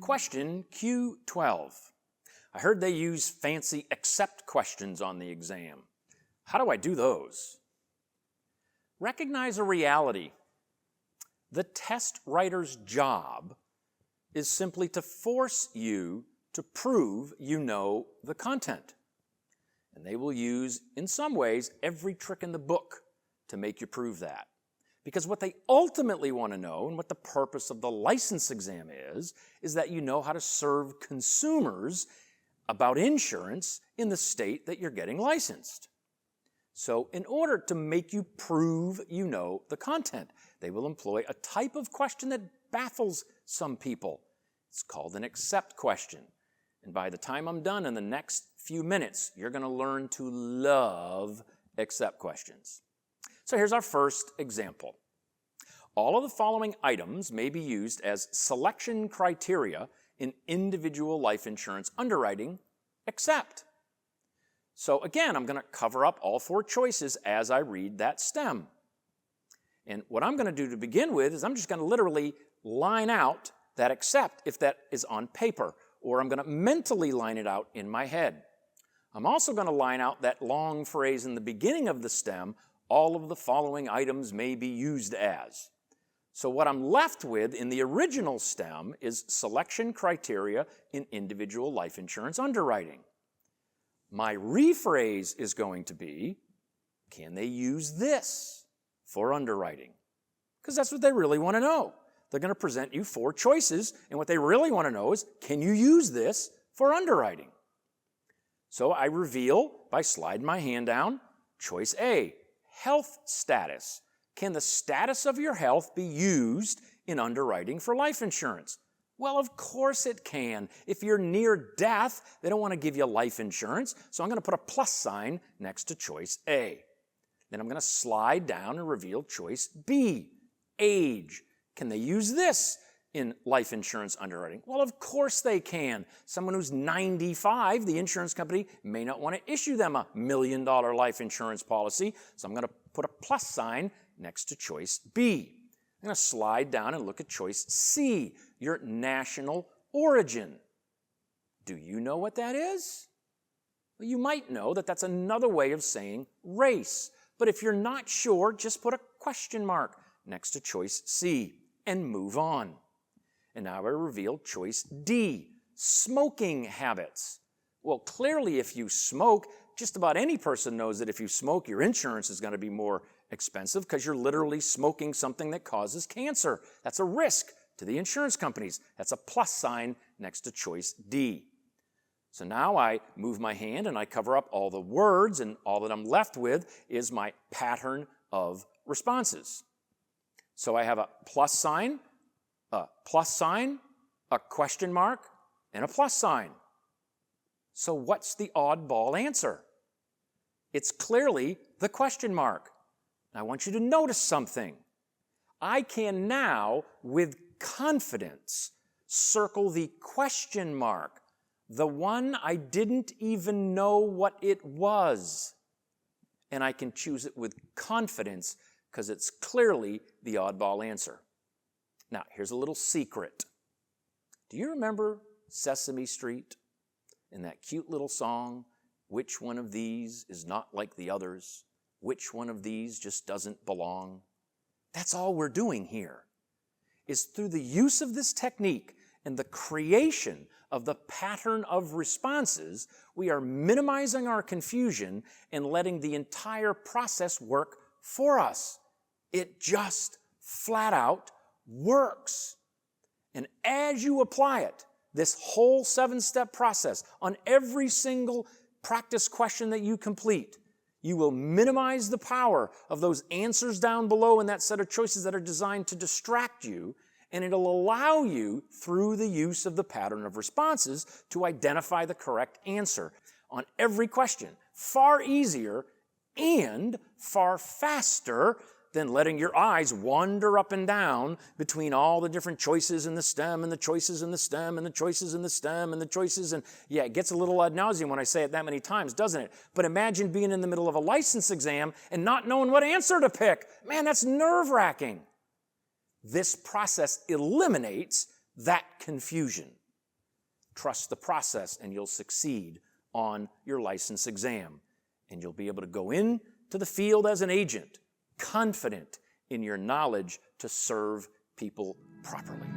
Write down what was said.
Question Q12. I heard they use fancy accept questions on the exam. How do I do those? Recognize a reality. The test writer's job is simply to force you to prove you know the content. And they will use, in some ways, every trick in the book to make you prove that. Because what they ultimately want to know, and what the purpose of the license exam is that you know how to serve consumers about insurance in the state that you're getting licensed. So in order to make you prove you know the content, they will employ a type of question that baffles some people. It's called an accept question. And by the time I'm done in the next few minutes, you're going to learn to love accept questions. So here's our first example. All of the following items may be used as selection criteria in individual life insurance underwriting, except. So again, I'm going to cover up all four choices as I read that stem. And what I'm going to do to begin with is I'm just going to literally line out that except if that is on paper, or I'm going to mentally line it out in my head. I'm also going to line out that long phrase in the beginning of the stem, all of the following items may be used as. So what I'm left with in the original stem is selection criteria in individual life insurance underwriting. My rephrase is going to be, can they use this for underwriting? Because that's what they really want to know. They're going to present you four choices, and what they really want to know is, can you use this for underwriting? So I reveal, by sliding my hand down, choice A, health status. Can the status of your health be used in underwriting for life insurance? Well, of course it can. If you're near death, they don't want to give you life insurance, so I'm going to put a plus sign next to choice A. Then I'm going to slide down and reveal choice B, age. Can they use this in life insurance underwriting? Well, of course they can. Someone who's 95, the insurance company may not want to issue them a $1 million life insurance policy, so I'm going to put a plus sign next to choice B. I'm going to slide down and look at choice C, your national origin. Do you know what that is? Well, you might know that that's another way of saying race. But if you're not sure, just put a question mark next to choice C and move on. And now I reveal choice D, smoking habits. Well, clearly if you smoke, just about any person knows that if you smoke, your insurance is going to be more expensive because you're literally smoking something that causes cancer. That's a risk to the insurance companies. That's a plus sign next to choice D. So now I move my hand and I cover up all the words, and all that I'm left with is my pattern of responses. So I have a plus sign, a question mark, and a plus sign. So what's the oddball answer? It's clearly the question mark. I want you to notice something. I can now, with confidence, circle the question mark, the one I didn't even know what it was. And I can choose it with confidence because it's clearly the oddball answer. Now, here's a little secret. Do you remember Sesame Street and that cute little song, which one of these is not like the others? Which one of these just doesn't belong? That's all we're doing here, is through the use of this technique and the creation of the pattern of responses, we are minimizing our confusion and letting the entire process work for us. It just flat out works. And as you apply it, this whole 7-step process on every single practice question that you complete, you will minimize the power of those answers down below in that set of choices that are designed to distract you, and it'll allow you, through the use of the pattern of responses, to identify the correct answer on every question. Far easier and far faster than letting your eyes wander up and down between all the different choices in the stem and the choices in the stem and the choices in the stem and the choices. And yeah, it gets a little ad nauseum when I say it that many times, doesn't it? But imagine being in the middle of a license exam and not knowing what answer to pick. Man, that's nerve-wracking. This process eliminates that confusion. Trust the process and you'll succeed on your license exam. And you'll be able to go into the field as an agent, confident in your knowledge to serve people properly.